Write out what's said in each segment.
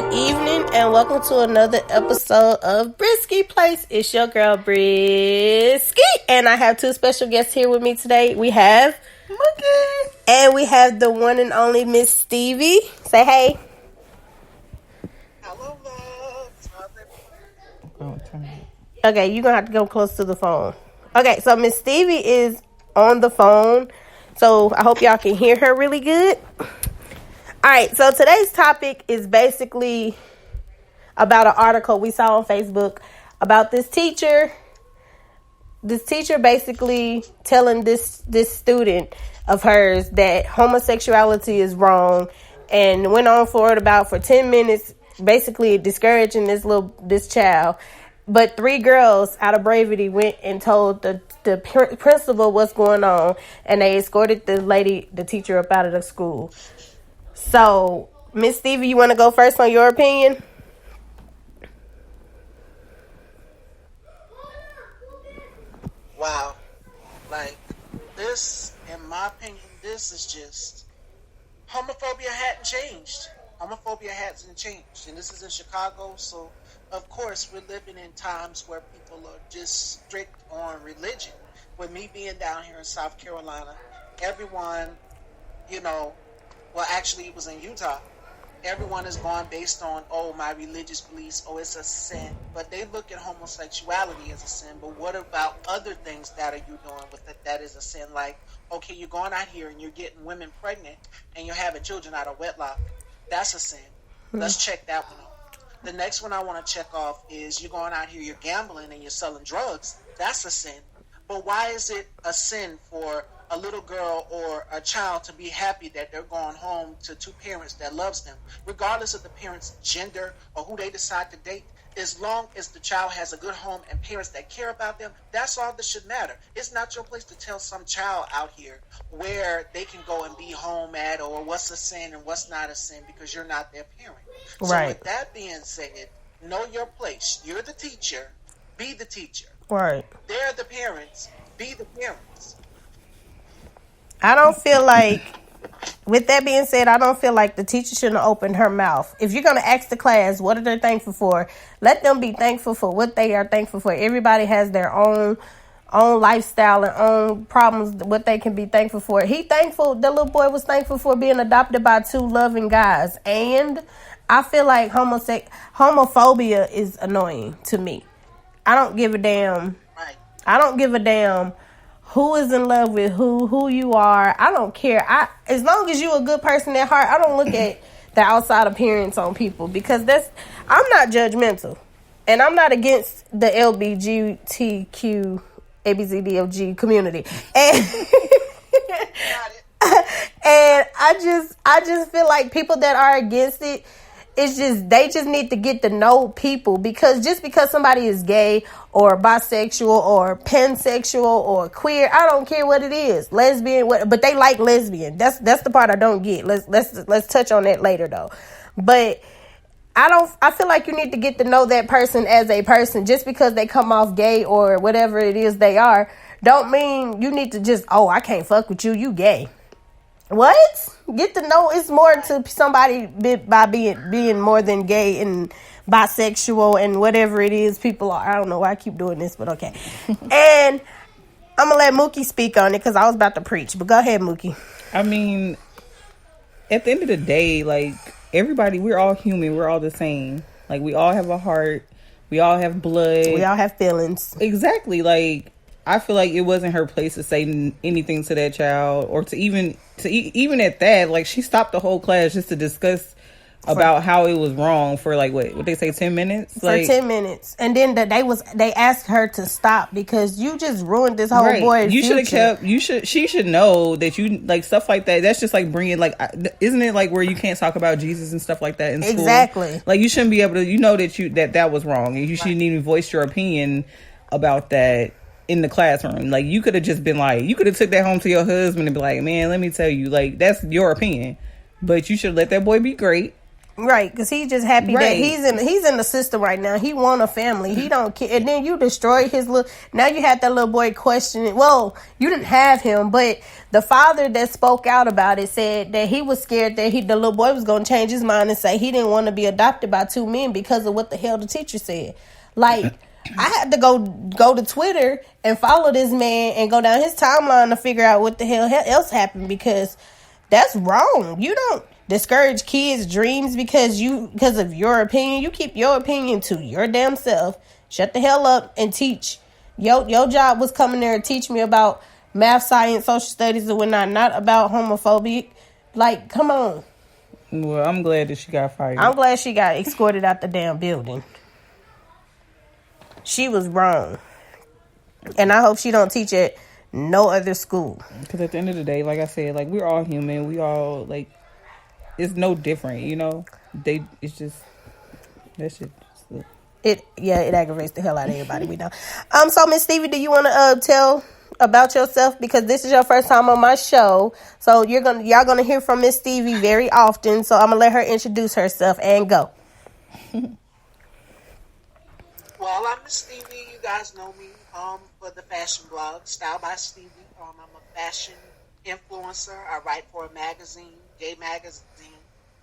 Good evening and welcome to another episode of BreskisPlace. It's your girl Breski, and I have two special guests here with me today. We have Mookie, and we have the one and only Miss Stevie. Say hey. hello, loves. How's everyone? Okay, you're gonna have to go close to the phone. Okay, so Miss Stevie is on the phone, so I hope y'all can hear her really good. All right, so today's topic is basically about an article we saw on Facebook about this teacher. This teacher basically telling this student of hers that homosexuality is wrong, and went on for 10 minutes, basically discouraging this child. But 3 girls out of bravery went and told the principal what's going on, and they escorted the teacher up out of the school. So, Miss Stevie, you want to go first on your opinion? Wow. Like, this, in my opinion, this is just... Homophobia hadn't changed. Homophobia hasn't changed. And this is in Chicago, so, of course, we're living in times where people are just strict on religion. With me being down here in South Carolina, everyone, well, actually, it was in Utah. Everyone is going based on, my religious beliefs, it's a sin. But they look at homosexuality as a sin. But what about other things that are you doing with it that is a sin? Like, okay, you're going out here and you're getting women pregnant and you're having children out of wedlock. That's a sin. Let's check that one off. The next one I want to check off is you're going out here, you're gambling and you're selling drugs. That's a sin. But why is it a sin for a little girl or a child to be happy that they're going home to 2 parents that loves them, regardless of the parents' gender or who they decide to date? As long as the child has a good home and parents that care about them, that's all that should matter. It's not your place to tell some child out here where they can go and be home at, or what's a sin and what's not a sin, because you're not their parent. Right. So with that being said, know your place. You're the teacher. Be the teacher. Right. They're the parents. Be the parents. I don't feel like, with that being said, I don't feel like the teacher shouldn't have opened her mouth. If you're going to ask the class, what are they thankful for? Let them be thankful for what they are thankful for. Everybody has their own lifestyle and own problems, what they can be thankful for. The little boy was thankful for being adopted by 2 loving guys. And I feel like homophobia is annoying to me. I don't give a damn. Right. I don't give a damn who is in love with who you are. I don't care. As long as you're a good person at heart, I don't look at the outside appearance on people, because I'm not judgmental. And I'm not against the LBGTQ, ABCDFG community. And and I just feel like people that are against it, they just need to get to know people, because just because somebody is gay or bisexual or pansexual or queer, I don't care what it is, lesbian, but they like lesbian. That's the part I don't get. Let's touch on that later though. But I feel like you need to get to know that person as a person. Just because they come off gay or whatever it is they are, don't mean you need to just, I can't fuck with you, you gay. What? Get to know, it's more to somebody by being more than gay and bisexual and whatever it is people are. I don't know why I keep doing this, but okay. And I'm going to let Mookie speak on it, because I was about to preach. But go ahead, Mookie. I mean, at the end of the day, like, everybody, we're all human. We're all the same. Like, we all have a heart. We all have blood. We all have feelings. Exactly. Like, I feel like it wasn't her place to say anything to that child, or to even at that, like, she stopped the whole class just to discuss about how it was wrong for, like, what they say, 10 minutes? For 10 minutes. And then they asked her to stop, because you just ruined this whole boy's future. She should know that you, like, stuff like that. That's just like bringing, like, isn't it like where you can't talk about Jesus and stuff like that in school? Exactly. Like, you shouldn't be able to, that was wrong. And you shouldn't even voice your opinion about that in the classroom. Like, you could have just been like, you could have took that home to your husband and be like, man, let me tell you, like, that's your opinion. But you should let that boy be great. Right, because he's just happy that he's in the system right now. He want a family. He don't care. And then you destroy his little. Now you had that little boy questioning. Well, you didn't have him, but the father that spoke out about it said that he was scared that the little boy was going to change his mind and say he didn't want to be adopted by two men because of what the hell the teacher said. Like, I had to go to Twitter and follow this man and go down his timeline to figure out what the hell else happened, because that's wrong. You don't discourage kids' dreams because of your opinion. You keep your opinion to your damn self. Shut the hell up and teach. Your job was coming there and teach me about math, science, social studies, and whatnot, not about homophobic. Like, come on. Well, I'm glad that she got fired. I'm glad she got escorted out the damn building. She was wrong. And I hope she don't teach at no other school. Because at the end of the day, like I said, like, we're all human. We all, like, it's no different, you know? It's just, that shit. It aggravates the hell out of everybody we know. So Miss Stevie, do you want to tell about yourself, because this is your first time on my show? So y'all gonna hear from Miss Stevie very often. So I'm gonna let her introduce herself and go. Well, I'm Miss Stevie. You guys know me for the fashion blog, Style by Stevie. I'm a fashion influencer. I write for a magazine, gay magazine.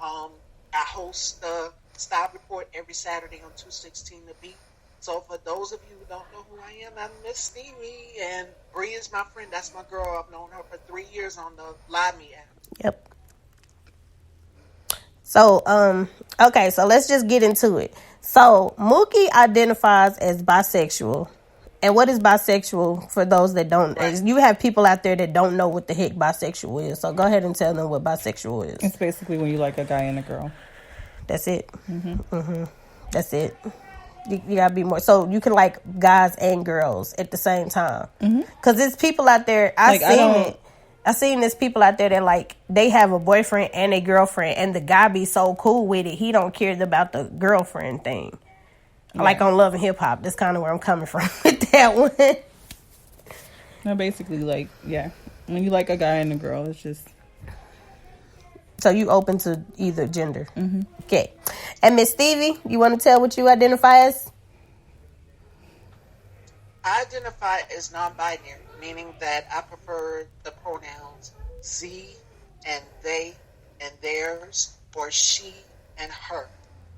I host the Style Report every Saturday on 216 The Beat. So for those of you who don't know who I am, I'm Miss Stevie, and Bree is my friend. That's my girl. I've known her for 3 years on the Live Me app. Yep. So, okay, so let's just get into it. So, Mookie identifies as bisexual. And what is bisexual for those that don't? Right. You have people out there that don't know what the heck bisexual is. So, go ahead and tell them what bisexual is. It's basically when you like a guy and a girl. That's it. Mm-hmm. That's it. You gotta be more. So, you can like guys and girls at the same time. Because there's people out there, I seen there's people out there that like they have a boyfriend and a girlfriend, and the guy be so cool with it, he don't care about the girlfriend thing. Yeah. Like on Love and Hip Hop, that's kind of where I'm coming from with that one. No, basically, like, yeah, when you like a guy and a girl, it's just. So you open to either gender. Okay. And Miss Stevie, you want to tell what you identify as? I identify as non-binary, meaning that I prefer the pronouns Z and they and theirs, or she and her.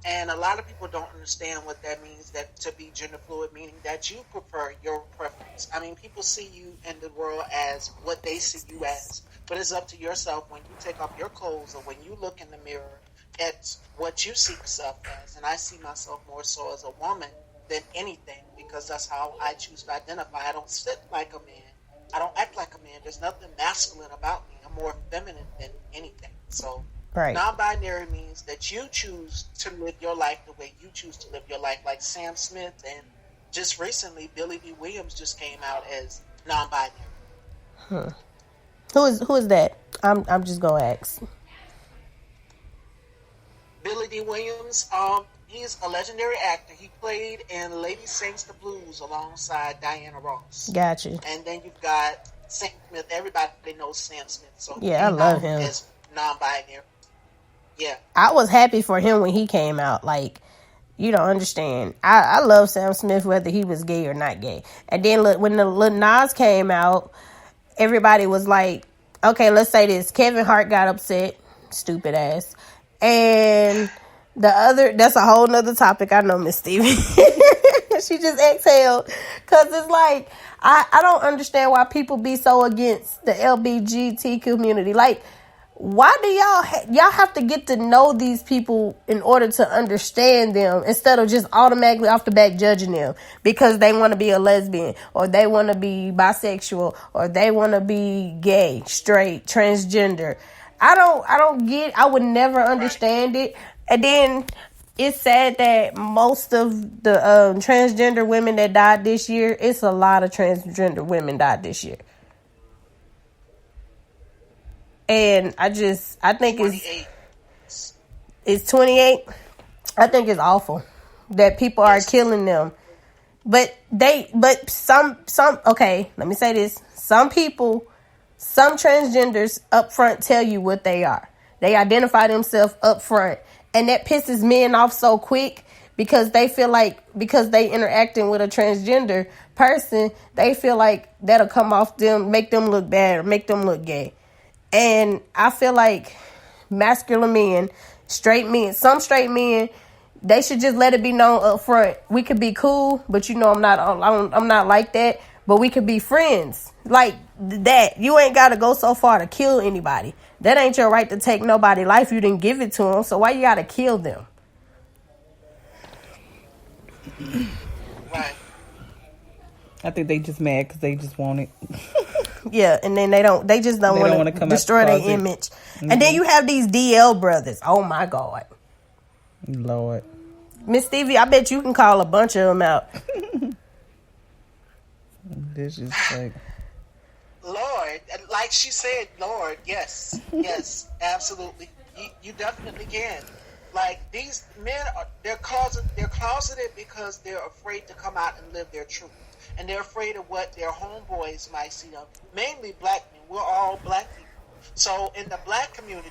And a lot of people don't understand what that means, that to be gender fluid, meaning that you prefer your preference. I mean, people see you in the world as what they see you as, but it's up to yourself when you take off your clothes or when you look in the mirror at what you see yourself as. And I see myself more so as a woman than anything, because that's how I choose to identify. I don't sit like a man. I don't act like a man. There's nothing masculine about me. I'm more feminine than anything. So non-binary means that you choose to live your life the way you choose to live your life, like Sam Smith, and just recently Billy D. Williams just came out as non-binary. Who is that? I'm just gonna ask. Billy D. Williams, he's a legendary actor. He played in Lady Sings the Blues alongside Diana Ross. Gotcha. And then you've got Sam Smith. Everybody knows Sam Smith. So yeah, I love him. As non-binary. Yeah. I was happy for him when he came out. Like, you don't understand. I love Sam Smith whether he was gay or not gay. And then look, when the Lil Nas came out, everybody was like, okay, let's say this. Kevin Hart got upset. Stupid ass. And the other, that's a whole nother topic. I know, Miss Stevie. She just exhaled. Because it's like, I don't understand why people be so against the LBGTQ community. Like, why do y'all have to get to know these people in order to understand them, instead of just automatically off the bat judging them because they want to be a lesbian, or they want to be bisexual, or they want to be gay, straight, transgender? I would never understand it. And then it's sad that most of the transgender women that died this year, it's a lot of transgender women died this year. And I think it's 28. I think it's awful that people are killing them. But some, okay, let me say this. Some transgenders up front tell you what they are. They identify themselves up front And that pisses men off so quick because they feel like, because they interacting with a transgender person, they feel like that'll come off them, make them look bad or make them look gay. And I feel like masculine men, straight men, some straight men, they should just let it be known up front. We could be cool, but you know I'm not like that. But we could be friends. Like that. You ain't got to go so far to kill anybody. That ain't your right to take nobody's life. You didn't give it to them. So why you got to kill them? Right. I think they just mad because they just want it. Yeah, and then they just don't want to destroy their image. Mm-hmm. And then you have these DL brothers. Oh my God. Lord. Miss Stevie, I bet you can call a bunch of them out. This is like, Lord, like she said, Lord, yes, absolutely. You definitely can. Like, these men they're closeted because they're afraid to come out and live their truth, and they're afraid of what their homeboys might see them. Mainly black men. We're all black people, so in the black community,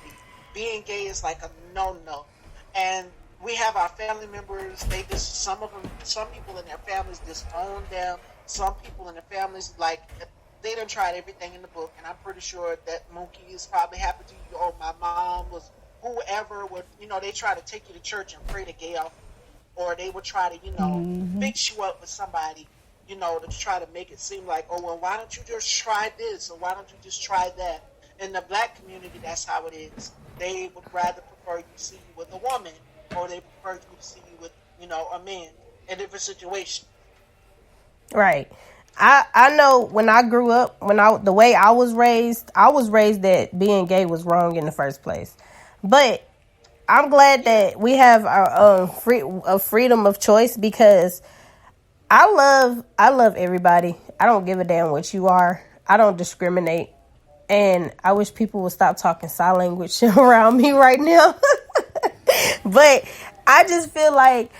being gay is like a no. And we have our family members. Some people in their families disown them. Some people in their families, like, they done tried everything in the book, and I'm pretty sure that Mookie is probably happy to you. Oh, my mom was, whoever would, they try to take you to church and pray to gay off, or they would try to, fix you up with somebody, to try to make it seem like, oh, well, why don't you just try this, or why don't you just try that? In the black community, that's how it is. They would rather prefer you to see you with a woman, or they prefer you to see you with, a man in a different situation. Right. I know when I grew up, the way I was raised that being gay was wrong in the first place. But I'm glad that we have our freedom of choice, because I love everybody. I don't give a damn what you are. I don't discriminate. And I wish people would stop talking sign language around me right now. But I just feel like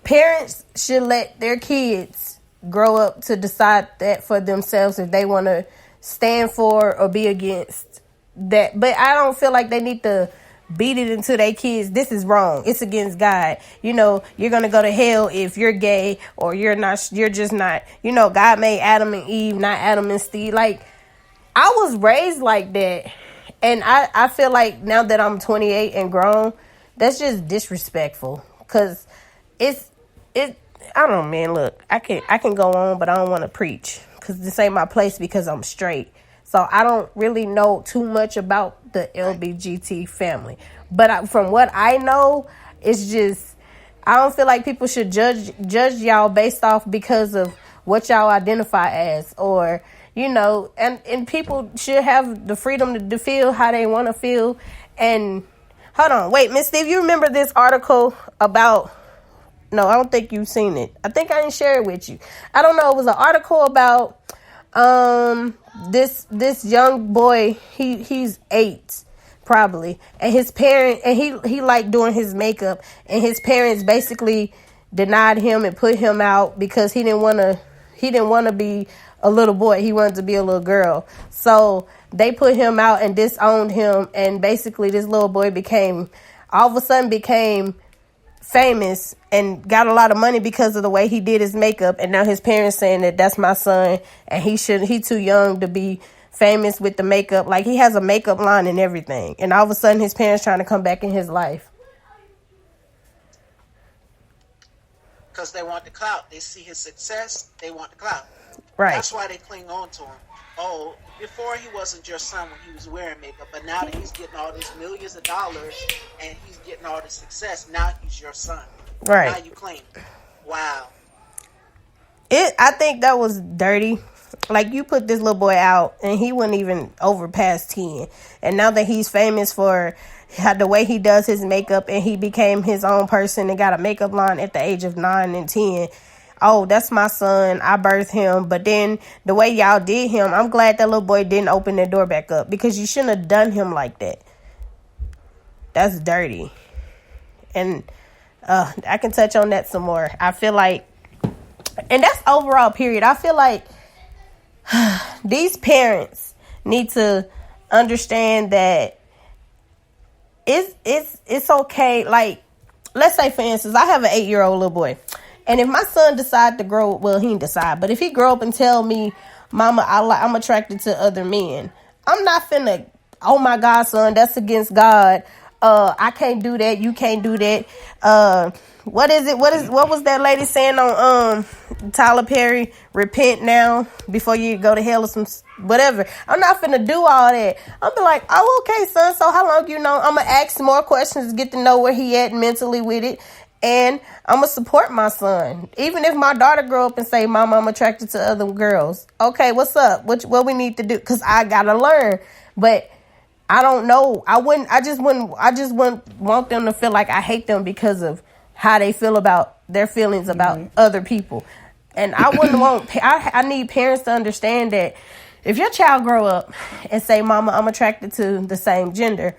parents should let their kids grow up to decide that for themselves, if they want to stand for or be against that. But I don't feel like they need to beat it into their kids. This is wrong. It's against God. You're going to go to hell if you're gay, or you're not. You're just not. God made Adam and Eve, not Adam and Steve. Like, I was raised like that. And I feel like now that I'm 28 and grown, that's just disrespectful. Because I don't know, man. Look, I can go on, but I don't want to preach, because this ain't my place, because I'm straight. So I don't really know too much about the LBGT family. But from what I know, it's just, I don't feel like people should judge y'all based off because of what y'all identify as, or, and people should have the freedom to feel how they want to feel. And hold on, wait, Miss Steve, you remember this article about, no, I don't think you've seen it. I think I didn't share it with you. I don't know. It was an article about this young boy. He's 8 probably, and his parent, and he liked doing his makeup, and his parents basically denied him and put him out because he didn't want to be a little boy. He wanted to be a little girl. So they put him out and disowned him, and basically this little boy all of a sudden became famous and got a lot of money because of the way he did his makeup. And now his parents saying that that's my son, and he too young to be famous with the makeup. Like, he has a makeup line and everything, and all of a sudden his parents trying to come back in his life because they want the clout. They see his success, they want the clout. Right. That's why they cling on to him. Oh, before he wasn't your son when he was wearing makeup, but now that he's getting all these millions of dollars and he's getting all this success, now he's your son. Right. Now you claim it. Wow. I think that was dirty. Like, you put this little boy out and he wasn't even over past 10. And now that he's famous for the way he does his makeup, and he became his own person and got a makeup line at the age of 9 and 10. Oh, that's my son. I birthed him. But then the way y'all did him, I'm glad that little boy didn't open the door back up, because you shouldn't have done him like that. That's dirty. And I can touch on that some more. I feel like, and that's overall period. I feel like these parents need to understand that it's okay. Like, let's say for instance, I have an 8-year-old little boy, and if my son decide to grow, well, he didn't decide, but if he grow up and tell me, "Mama, I'm attracted to other men," I'm not finna, "Oh my God, son, that's against God. I can't do that. You can't do that." What is it? What was that lady saying on Tyler Perry? Repent now before you go to hell or some whatever. I'm not finna do all that. I'm be like, "Oh, okay, son. So how long you know?" I'm gonna ask more questions, get to know where he at mentally with it, and I'm gonna support my son. Even if my daughter grow up and say, "Mama, I'm attracted to other girls." Okay, what's up? What we need to do? Because I gotta learn, but. I don't know. I just wouldn't want them to feel like I hate them because of how they feel about their feelings about other people. And I wouldn't want, I need parents to understand that if your child grow up and say, "Mama, I'm attracted to the same gender,"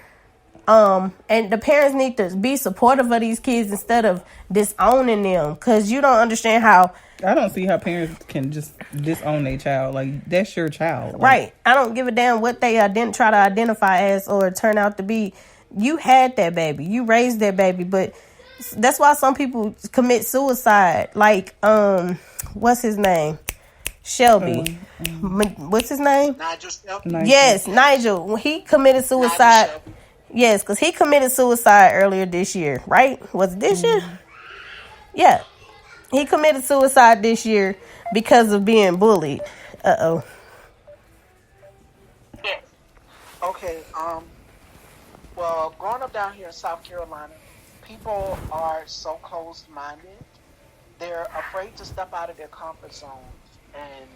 and the parents need to be supportive of these kids instead of disowning them, because you don't understand how. I don't see how parents can just disown their child. Like, that's your child. Like, right. I don't give a damn what they try to identify as or turn out to be. You had that baby. You raised that baby. But that's why some people commit suicide. Like, what's his name? Shelby. What's his name? Nigel. Yes, Nigel. He committed suicide. Yes, because he committed suicide earlier this year, right? Was it this year? Yeah. He committed suicide this year because of being bullied. Uh-oh. Yes. Okay, well, growing up down here in South Carolina, people are so closed-minded. They're afraid to step out of their comfort zones and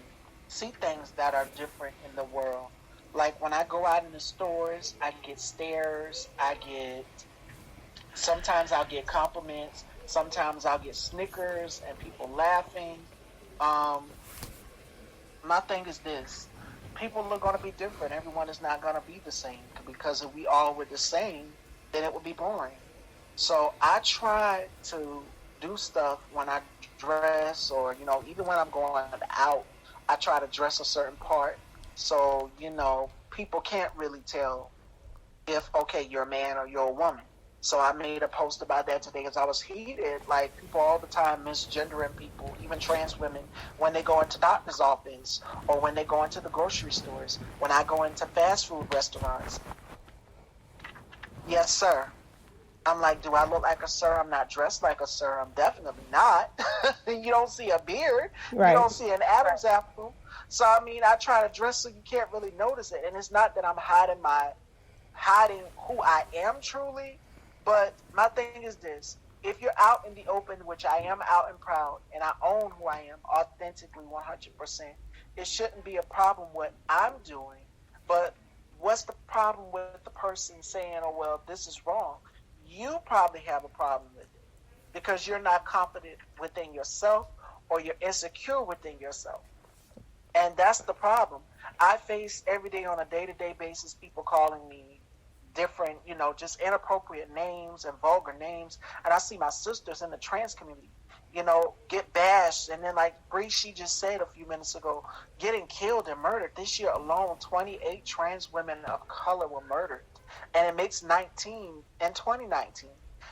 see things that are different in the world. Like, when I go out in the stores, I get stares, sometimes I'll get compliments, sometimes I'll get snickers and people laughing. My thing is this. People are going to be different. Everyone is not going to be the same, because if we all were the same, then it would be boring. So I try to do stuff when I dress, or, even when I'm going out, I try to dress a certain part. So, people can't really tell if, okay, you're a man or you're a woman. So I made a post about that today because I was heated. Like, people all the time misgendering people, even trans women, when they go into doctor's office or when they go into the grocery stores, when I go into fast food restaurants. Yes, sir. I'm like, do I look like a sir? I'm not dressed like a sir. I'm definitely not. You don't see a beard. Right. You don't see an Adam's apple. So, I try to dress so you can't really notice it. And it's not that I'm hiding who I am truly. But my thing is this. If you're out in the open, which I am out and proud, and I own who I am authentically 100%, it shouldn't be a problem what I'm doing. But what's the problem with the person saying, "Oh, well, this is wrong"? You probably have a problem with it because you're not confident within yourself, or you're insecure within yourself. And that's the problem. I face every day on a day-to-day basis people calling me different, just inappropriate names and vulgar names. And I see my sisters in the trans community, get bashed. And then, like Bree, she just said a few minutes ago, getting killed and murdered. This year alone, 28 trans women of color were murdered. And it makes 19 in 2019.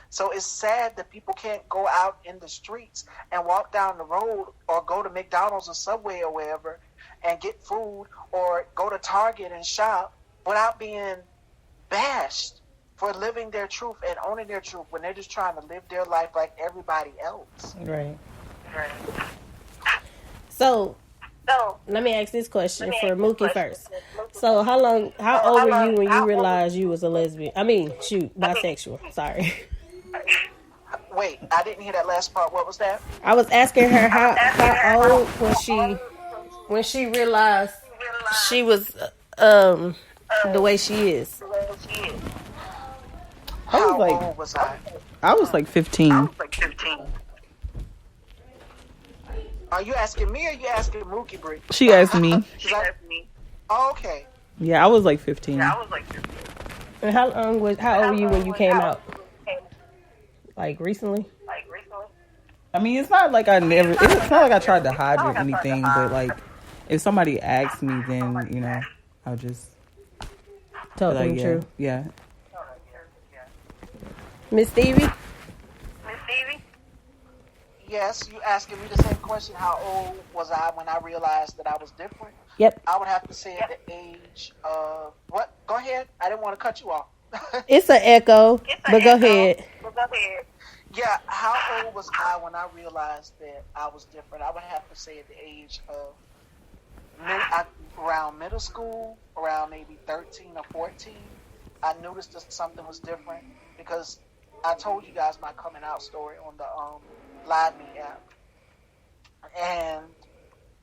So it's sad that people can't go out in the streets and walk down the road or go to McDonald's or Subway or wherever and get food, or go to Target and shop without being bashed for living their truth and owning their truth when they're just trying to live their life like everybody else. Right. So let me ask this question for Mookie first. So how old were you when you realized you was a lesbian? Bisexual. Sorry. Wait, I didn't hear that last part. What was that? I was asking her how old was she when she realized she was the way she is. How old was I? I was like 15. Are you asking me or you asking Mookie Bree? She asked me. Oh, okay. Yeah, I was like 15. And how old were you when you came out? Like recently? It's not like it's not like I tried to hide or anything, but like if somebody asks me, then I'll just tell them the truth. Yeah. Miss Stevie? Miss Stevie? Yes, you asking me the same question. How old was I when I realized that I was different? Yep. I would have to say at the age of what? Go ahead. I didn't want to cut you off. It's an echo, It's an but go echo. ahead. But go ahead. Yeah, how old was I when I realized that I was different? I would have to say at the age of around middle school, around maybe 13 or 14. I noticed that something was different because I told you guys my coming out story on the Live Me app. And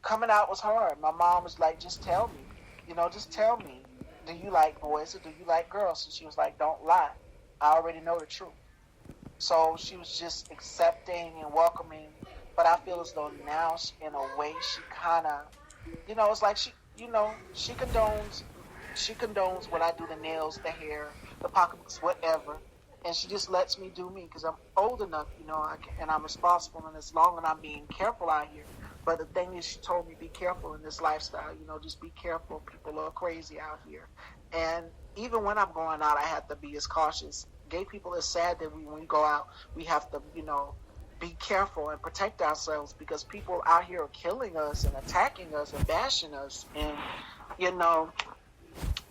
coming out was hard. My mom was like, just tell me. Just tell me. Do you like boys or do you like girls? And she was like, don't lie. I already know the truth. So she was just accepting and welcoming. But I feel as though now, in a way, she kind of, it's like she condones when I do the nails, the hair, the pocketbooks, whatever. And she just lets me do me because I'm old enough, and I'm responsible, and as long as I'm being careful out here. But the thing is, she told me, be careful in this lifestyle, just be careful. People are crazy out here. And even when I'm going out, I have to be as cautious. Gay people are sad that when we go out, we have to, be careful and protect ourselves because people out here are killing us and attacking us and bashing us. And,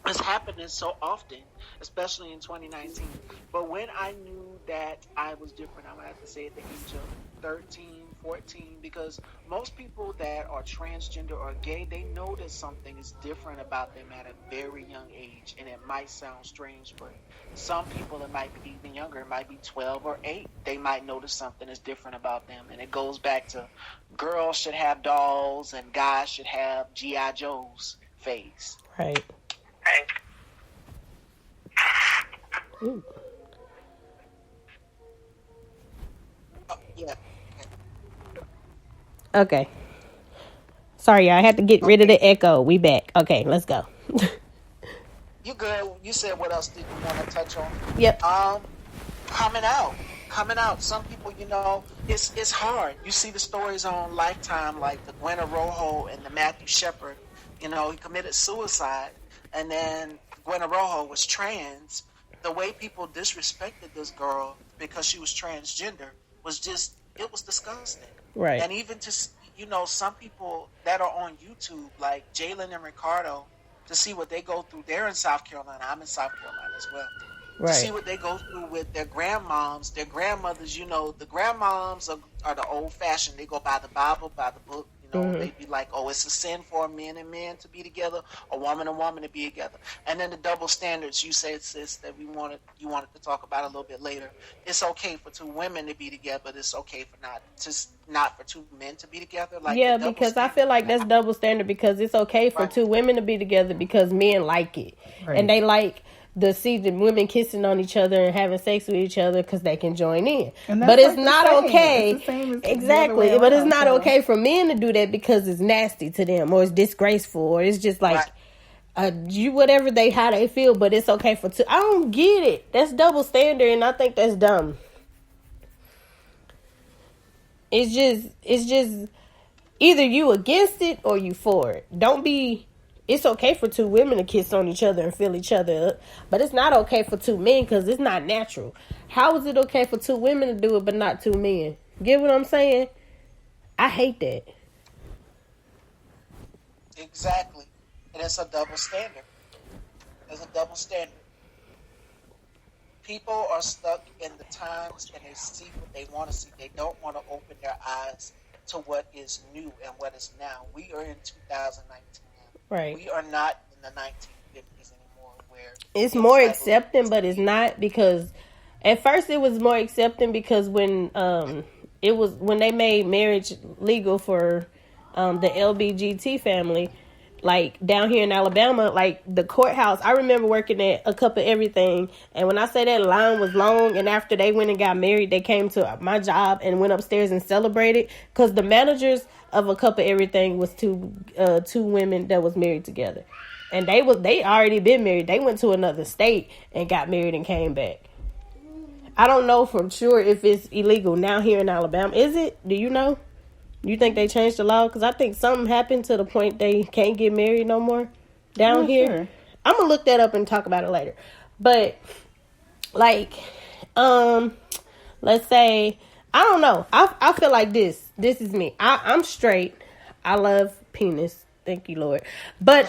it's happening so often, especially in 2019. But when I knew that I was different, I would have to say at the age of 13, 14, because most people that are transgender or gay, they know that something is different about them at a very young age. And it might sound strange, but some people, it might be even younger. It might be 12 or 8. They might notice something is different about them. And it goes back to girls should have dolls and guys should have G.I. Joe's phase. Right. Ooh. Yeah. Okay. Sorry, I had to get rid of the echo. We back. Okay, let's go. You good? You said what else did you want to touch on? Yep. Coming out. Some people, it's hard. You see the stories on Lifetime, like the Gwen Rojo and the Matthew Shepard. He committed suicide, and then Gwen Rojo was trans. The way people disrespected this girl because she was transgender was just, it was disgusting. Right. And even to, some people that are on YouTube, like Jalen and Ricardo, to see what they go through. They're in South Carolina. I'm in South Carolina as well. Right. To see what they go through with their grandmoms, their grandmothers. The grandmoms are the old-fashioned. They go by the Bible, by the book. They be like, oh, it's a sin for a man and man to be together, a woman and woman to be together. And then the double standards you said, sis, that you wanted to talk about a little bit later. It's okay for two women to be together, but it's okay for not for two men to be together. Like, yeah, because I feel like that's double standard because it's okay for two women to be together because men like it. Right. And they like to see the women kissing on each other and having sex with each other because they can join in. But it's not okay. Exactly. But it's not okay for men to do that because it's nasty to them or it's disgraceful or it's just like whatever how they feel. But it's okay for two. I don't get it. That's double standard, and I think that's dumb. It's just either you against it or you for it. Don't be. It's okay for two women to kiss on each other and feel each other up, but it's not okay for two men because it's not natural. How is it okay for two women to do it but not two men? Get what I'm saying? I hate that. Exactly. And it's a double standard. It's a double standard. People are stuck in the times and they see what they want to see. They don't want to open their eyes to what is new and what is now. We are in 2019. Right. We are not in the 1950s anymore where it's more accepting, but it's not because at first it was more accepting because when they made marriage legal for the LBGT family, like down here in Alabama, like the courthouse, I remember working at A Cup of Everything, and when I say that line was long, and after they went and got married, they came to my job and went upstairs and celebrated because the managers of A Cup of Everything was two women that was married together, and they already been married. They went to another state and got married and came back. I don't know for sure if it's illegal now here in Alabama. Is it? Do you know? You think they changed the law? Because I think something happened to the point they can't get married no more down here. Sure. I'm going to look that up and talk about it later. But, like, let's say, I don't know. I feel like this. This is me. I'm straight. I love penis. Thank you, Lord. But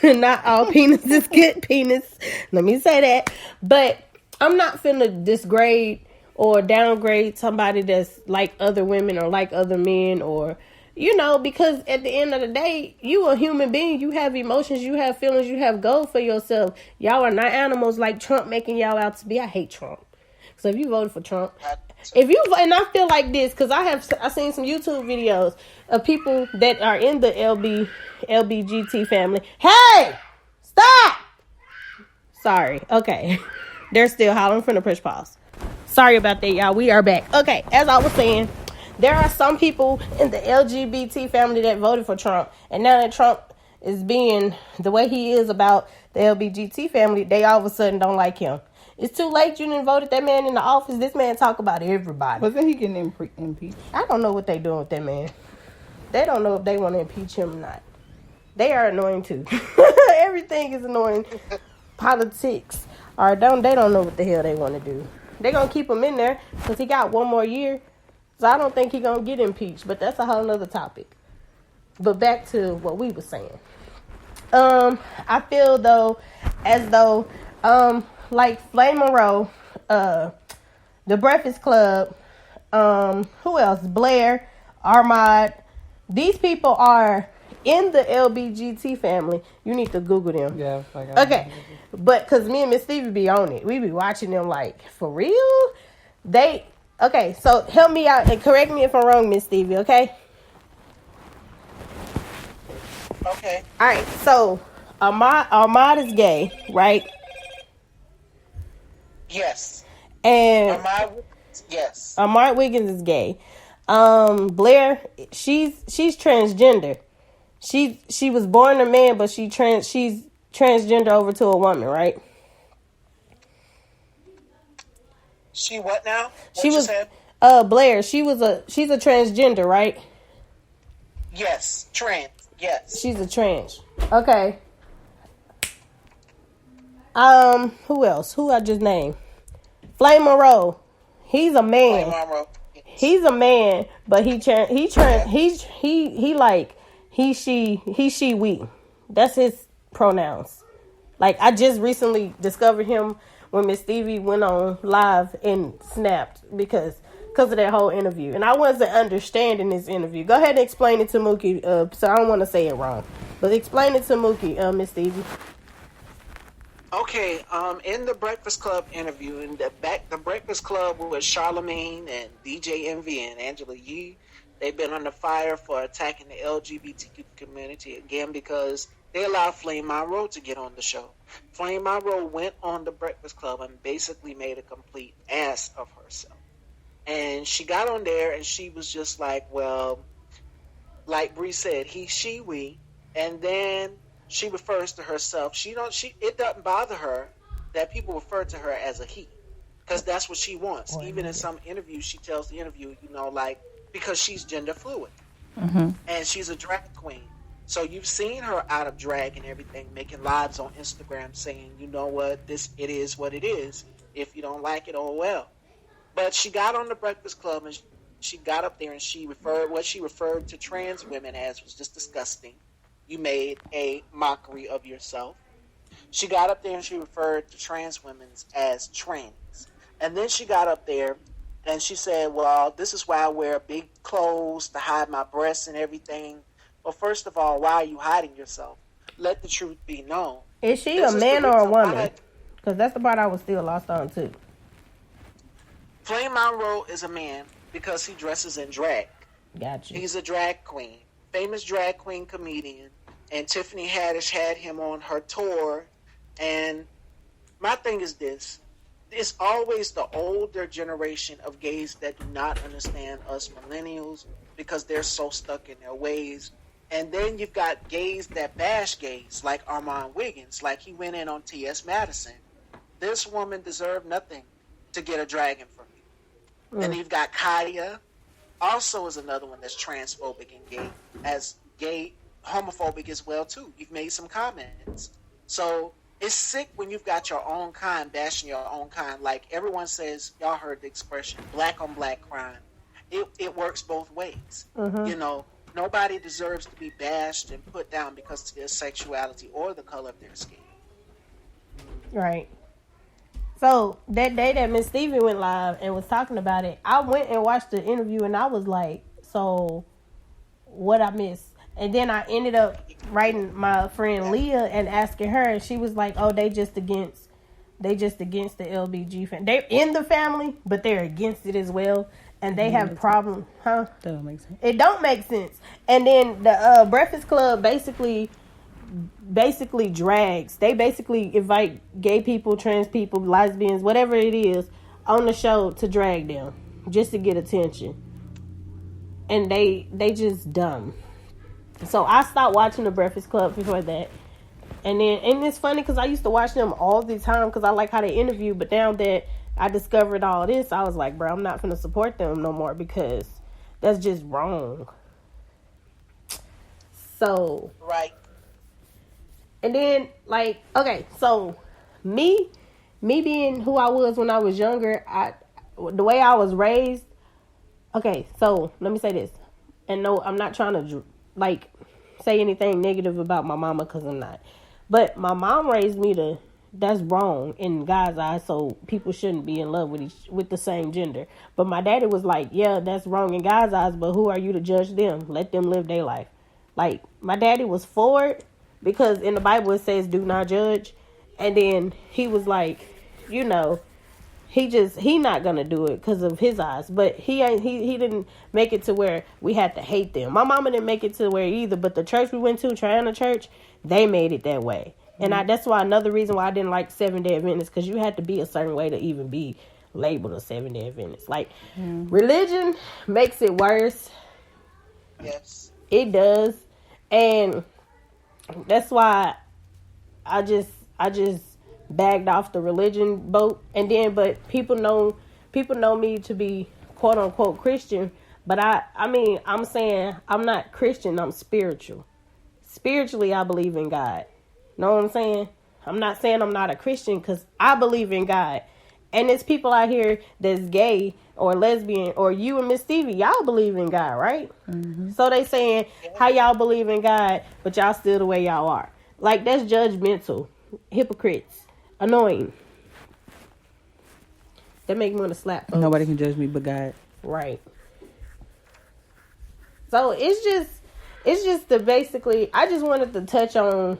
not all penis is good penis. Let me say that. But I'm not finna disgrade or downgrade somebody that's like other women or like other men, or because at the end of the day, you a human being. You have emotions, you have feelings, you have goals for yourself. Y'all are not animals like Trump making y'all out to be. I hate Trump. So if you voted for Trump, and I feel like this because I seen some YouTube videos of people that are in the LBGT family. Hey, stop! Sorry. Okay, they're still hollering from the push pause. Sorry about that, y'all. We are back. Okay, as I was saying, there are some people in the LGBT family that voted for Trump, and now that Trump is being the way he is about the LBGT family, they all of a sudden don't like him. It's too late. You didn't vote that man in the office. This man talk about everybody. Wasn't he getting impeached? I don't know what they doing with that man. They don't know if they want to impeach him or not. They are annoying too. Everything is annoying. Politics. They don't know what the hell they want to do. They're going to keep him in there because he got one more year. So I don't think he's going to get impeached. But that's a whole nother topic. But back to what we were saying. I feel though as though like Flame Monroe, the Breakfast Club, who else? Blair, Armand. These people are in the LBGT family. You need to Google them. Yeah. Okay. But because me and Miss Stevie be on it. We be watching them like, for real? Okay, so help me out and correct me if I'm wrong, Miss Stevie, okay? Okay. All right, so Armand is gay, right? Yes. And yes. Mark Wiggins is gay. Blair, she's transgender. She was born a man, but she's transgender over to a woman, right? She what now? She was Blair. She's a transgender, right? Yes, trans. Yes. She's a trans. Okay. Who else? Who I just named? Flame Monroe. He's a man. Flame Monroe. He's a man, but he she we. That's his pronouns. Like I just recently discovered him when Miss Stevie went on live and snapped because of that whole interview, and I wasn't understanding this interview. Go ahead and explain it to Mookie. So I don't want to say it wrong, but explain it to Mookie, Miss Stevie. Okay, in the Breakfast Club interview, the Breakfast Club with Charlemagne and DJ Envy and Angela Yee, they've been under fire for attacking the LGBTQ community again because they allowed Flame Monroe to get on the show. Flame Monroe went on the Breakfast Club and basically made a complete ass of herself. And she got on there and she was just like, well, like Bree said, he, she, we, and then she refers to herself. It doesn't bother her that people refer to her as a he, because that's what she wants. Even in some interviews, she tells the interviewer, because she's gender fluid, and she's a drag queen. So you've seen her out of drag and everything, making lives on Instagram saying, you know what, it is what it is. If you don't like it, oh well. But she got on the Breakfast Club and she got up there and what she referred to trans women as was just disgusting. You made a mockery of yourself. She got up there and she referred to trans women as trans. And then she got up there and she said, well, this is why I wear big clothes to hide my breasts and everything. Well, first of all, why are you hiding yourself? Let the truth be known. Is she a man or a woman? Because that's the part I was still lost on, too. Flame Monroe is a man because he dresses in drag. Gotcha. He's a drag queen. Famous drag queen comedian. And Tiffany Haddish had him on her tour. And my thing is this. It's always the older generation of gays that do not understand us millennials because they're so stuck in their ways. And then you've got gays that bash gays, like Armand Wiggins, like he went in on T.S. Madison. This woman deserved nothing to get a dragon from you. And you've got Kaya, also is another one that's transphobic and homophobic as well too. You've made some comments. So It's sick when you've got your own kind bashing your own kind. Like everyone says, y'all heard the expression "black on black crime." It works both ways. Mm-hmm. You know, nobody deserves to be bashed and put down because of their sexuality or the color of their skin. Right. So that day that Miss Stevie went live and was talking about it, I went and watched the interview and I was like, so what I missed? And then I ended up writing my friend Leah and asking her, and she was like, oh, they just against the LBG family. They're in the family, but they're against it as well. And they have problems, huh? That don't make sense. It don't make sense. And then the Breakfast Club basically drags. They basically invite gay people, trans people, lesbians, whatever it is, on the show to drag them just to get attention. And they just dumb. So I stopped watching the Breakfast Club before that. And it's funny because I used to watch them all the time because I like how they interview. But now that I discovered all this, I was like, bro, I'm not going to support them no more because that's just wrong. So. Right. And then, like, okay, so me being who I was when I was younger, the way I was raised, okay, so let me say this. And no, I'm not trying to, like, say anything negative about my mama because I'm not. But my mom raised me that's wrong in God's eyes, so people shouldn't be in love with the same gender. But my daddy was like, yeah, that's wrong in God's eyes, but who are you to judge them? Let them live their life. Like, my daddy was for it because in the Bible it says do not judge. And then he was like, you know, he not gonna do it because of his eyes, but he didn't make it to where we had to hate them. My mama didn't make it to where either, but the church we went to, Triana Church, they made it that way. And that's why another reason why I didn't like Seventh-day Adventists, because you had to be a certain way to even be labeled a Seventh-day Adventist. Like, religion makes it worse. Yes, it does, and that's why I just bagged off the religion boat. And then, but people know me to be quote unquote Christian, but I mean, I'm saying I'm not Christian, I'm spiritual. Spiritually, I believe in God. Know what I'm saying? I'm not saying I'm not a Christian because I believe in God. And there's people out here that's gay or lesbian, or you and Miss Stevie, y'all believe in God, right? Mm-hmm. So they saying how y'all believe in God, but y'all still the way y'all are. Like, that's judgmental. Hypocrites. Annoying. That make me want to slap folks. Nobody can judge me but God. Right. So it's just basically, I just wanted to touch on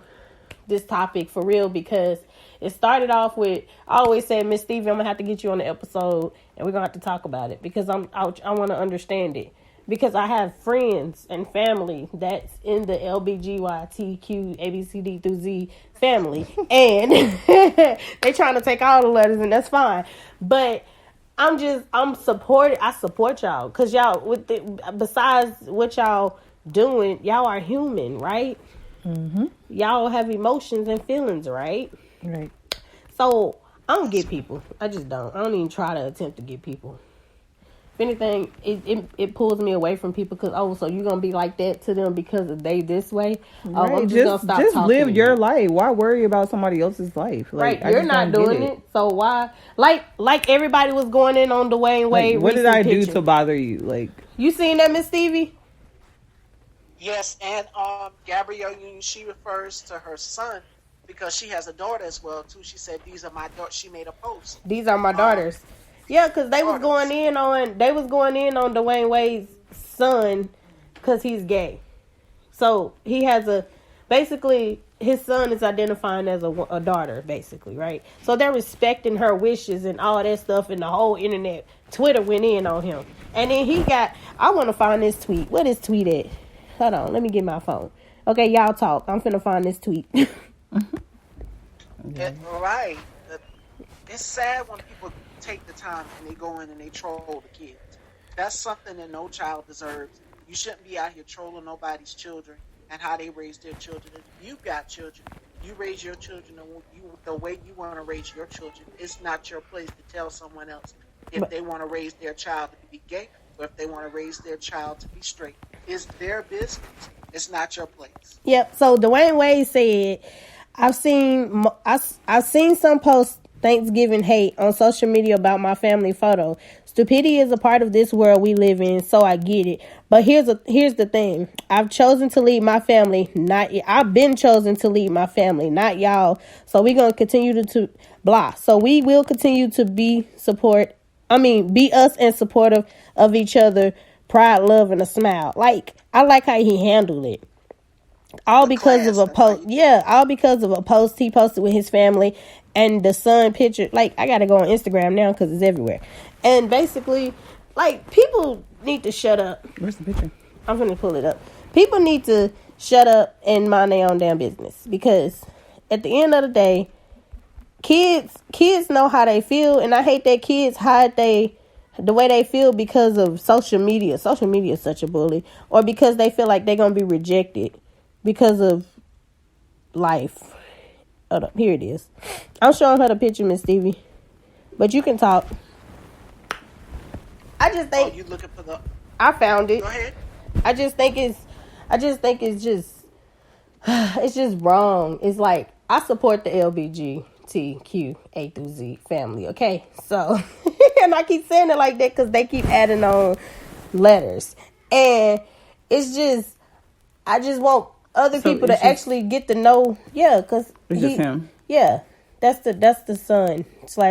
this topic for real because it started off with, I always say, Miss Stevie, I'm going to have to get you on the episode and we're going to have to talk about it because I want to understand it. Because I have friends and family that's in the LBGTQ ABCD through Z family, and they trying to take all the letters, and that's fine. But I support y'all because y'all besides what y'all doing, y'all are human, right? Mm-hmm. Y'all have emotions and feelings, right? Right. So I don't get people. I just don't. I don't even try to attempt to get people. If anything, it pulls me away from people because, so you're going to be like that to them because they this way? Right. I'm just going to stop talking. Live your life. Why worry about somebody else's life? Like, right, you're not doing it. So why? Like everybody was going in on Dwayne Wade. Like, what did I do to bother you? Like, you seen that, Miss Stevie? Yes, and Gabrielle Union, she refers to her son because she has a daughter as well, too. She said, these are my daughters. She made a post. These are my daughters. Yeah, because they was going in on Dwayne Wade's son because he's gay. So he has basically his son is identifying as a daughter, basically, right? So they're respecting her wishes and all that stuff, and the whole internet, Twitter went in on him. And then I want to find this tweet. What is tweet at? Hold on, let me get my phone. Okay, y'all talk. I'm finna find this tweet. Right. It's sad when people take the time and they go in and they troll the kids. That's something that no child deserves. You shouldn't be out here trolling nobody's children and how they raise their children. If you've got children, you raise your children the way you want to raise your children. It's not your place to tell someone else if they want to raise their child to be gay or if they want to raise their child to be straight. It's their business. It's not your place. Yep. So Dwayne Wade said, I've seen some posts Thanksgiving hate on social media about my family photo. Stupidity is a part of this world we live in, so I get it. But here's the thing. I've chosen to lead my family, I've been chosen to lead my family, not y'all. So we're going to continue to blah. So we will continue to be us and supportive of each other, pride, love, and a smile. Like, I like how he handled it. All because of a post. Yeah, all because of a post he posted with his family and the son picture. Like, I got to go on Instagram now because it's everywhere. And basically, like, people need to shut up. Where's the picture? I'm going to pull it up. People need to shut up and mind their own damn business. Because at the end of the day, kids know how they feel. And I hate that kids hide the way they feel because of social media. Social media is such a bully. Or because they feel like they're going to be rejected because of life. Hold up, here it is. I'm showing her the picture, Miss Stevie. But you can talk. I just think you looking for the? I found it. Go ahead. I just think it's just wrong. It's like, I support the LBGTQ A through Z family. Okay, so and I keep saying it like that because they keep adding on letters, and it's just, I just want other people to actually get to know. Yeah, because it's just him. Yeah, that's the son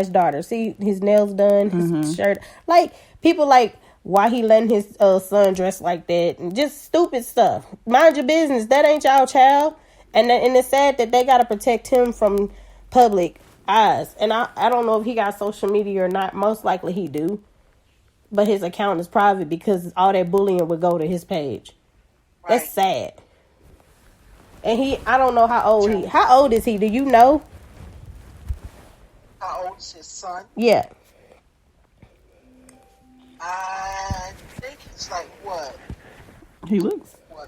/ daughter. See his nails done, his shirt. Like, people like, why he letting his son dress like that, and just stupid stuff. Mind your business. That ain't y'all child, and it's sad that they gotta protect him from public eyes. And I don't know if he got social media or not. Most likely he do, but his account is private because all that bullying would go to his page. Right. That's sad. And I don't know how old how old is he? Do you know? How old is his son? Yeah. I think he's like what? He looks. What?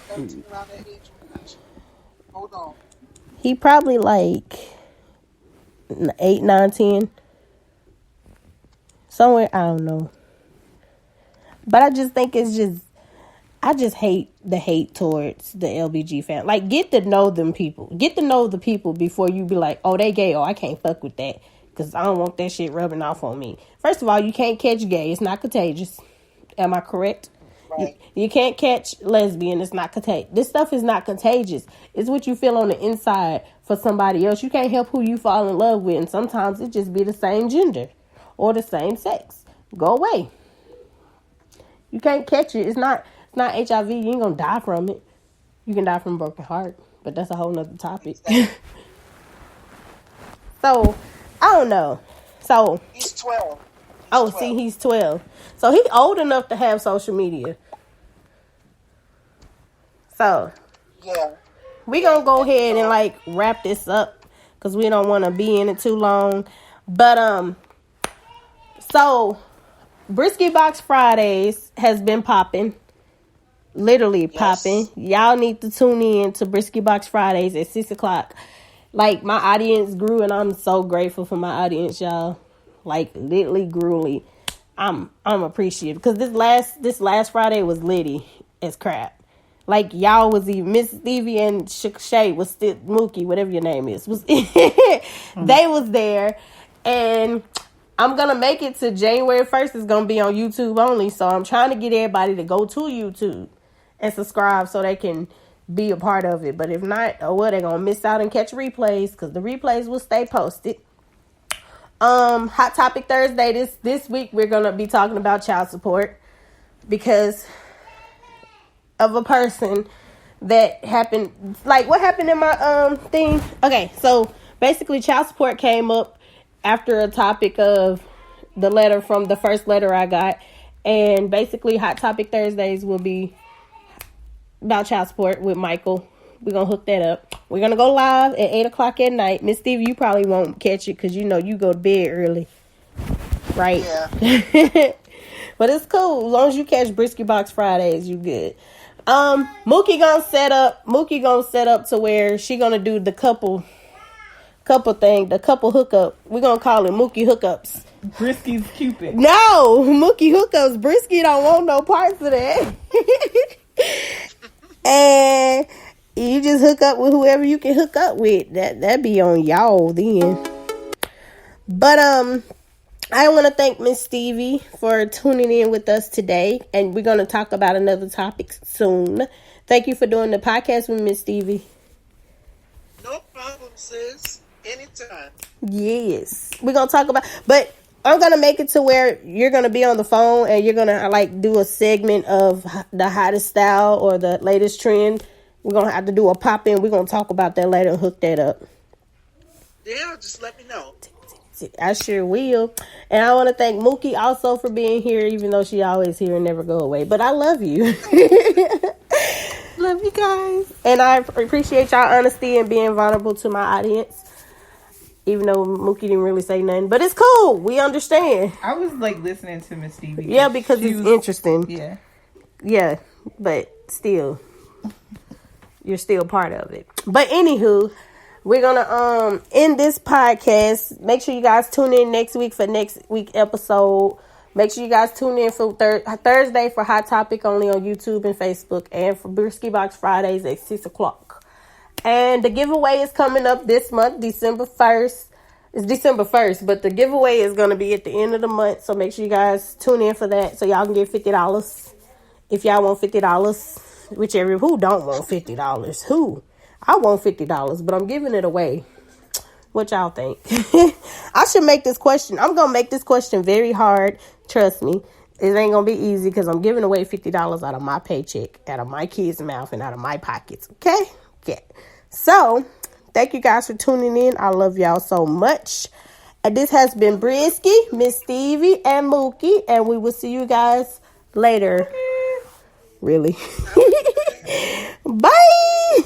13 around that age? Hold on. He probably like 8, 9, 10. Somewhere, I don't know. But I just think I just hate the hate towards the LBG fan. Like, get to know them people. Get to know the people before you be like, oh, they gay. Oh, I can't fuck with that because I don't want that shit rubbing off on me. First of all, you can't catch gay. It's not contagious. Am I correct? Right. You can't catch lesbian. It's not contagious. This stuff is not contagious. It's what you feel on the inside for somebody else. You can't help who you fall in love with. And sometimes it just be the same gender or the same sex. Go away. You can't catch it. It's not HIV. You ain't gonna die from it. You can die from a broken heart, but that's a whole nother topic. So, I don't know. So he's 12. See, he's 12. So he's old enough to have social media. So yeah, we gonna go ahead and like wrap this up because we don't want to be in it too long. But so Breski Box Fridays has been popping. Literally popping. Y'all need to tune in to Breski Box Fridays at 6:00. Like, my audience grew, and I'm so grateful for my audience, y'all. Like, literally grew. I'm appreciative because this last Friday was litty as crap. Like, y'all was even Miss Stevie and Shay was still Mookie, whatever your name is, was they was there, and I'm gonna make it to January 1st. It's gonna be on YouTube only, so I'm trying to get everybody to go to YouTube and subscribe so they can be a part of it. But if not, they're gonna miss out and catch replays because the replays will stay posted. Hot Topic Thursday this week we're gonna be talking about child support because of a person that happened. Like, what happened in my thing? Okay, so basically child support came up after a topic of the letter from the first letter I got, and basically Hot Topic Thursdays will be about child support with Michael. We're going to hook that up. We're going to go live at 8 o'clock at night. Miss Stevie, you probably won't catch it because you know you go to bed early. Right? Yeah. But it's cool. As long as you catch Breski Box Fridays, you good. Mookie gonna set up to where she gonna do the couple thing, the couple hookup. We're gonna call it Mookie hookups. Breski's Cupid. No, Mookie hookups. Breski don't want no parts of that. And You just hook up with whoever you can hook up with. That be on y'all then. But I want to thank Miss Stevie for tuning in with us today, and we're going to talk about another topic soon. Thank you for doing the podcast with Miss Stevie. No problem, sis. Anytime. Yes. We're going to talk about, but I'm going to make it to where you're going to be on the phone and you're going to like do a segment of the hottest style or the latest trend. We're going to have to do a pop in. We're going to talk about that later and hook that up. Yeah, just let me know. I sure will. And I want to thank Mookie also for being here, even though she always here and never go away. But I love you. Love you guys. And I appreciate y'all honesty and being vulnerable to my audience. Even though Mookie didn't really say nothing. But it's cool. We understand. I was like listening to Miss Stevie. Yeah, because it's interesting. Yeah. Yeah, but still, you're still part of it. But anywho, we're gonna end this podcast. Make sure you guys tune in next week for next week episode. Make sure you guys tune in for Thursday for Hot Topic only on YouTube and Facebook, and for Breski Box Fridays at 6:00. And the giveaway is coming up this month, December 1st. It's December 1st, but the giveaway is going to be at the end of the month. So make sure you guys tune in for that so y'all can get $50. If y'all want $50, whichever, who don't want $50? Who? I want $50, but I'm giving it away. What y'all think? I should make this question. I'm going to make this question very hard. Trust me. It ain't going to be easy because I'm giving away $50 out of my paycheck, out of my kids' mouth, and out of my pockets. Okay? Yeah. So, thank you guys for tuning in. I love y'all so much. And this has been Breski, Miss Stevie, and Mookie. And we will see you guys later. Really? Bye.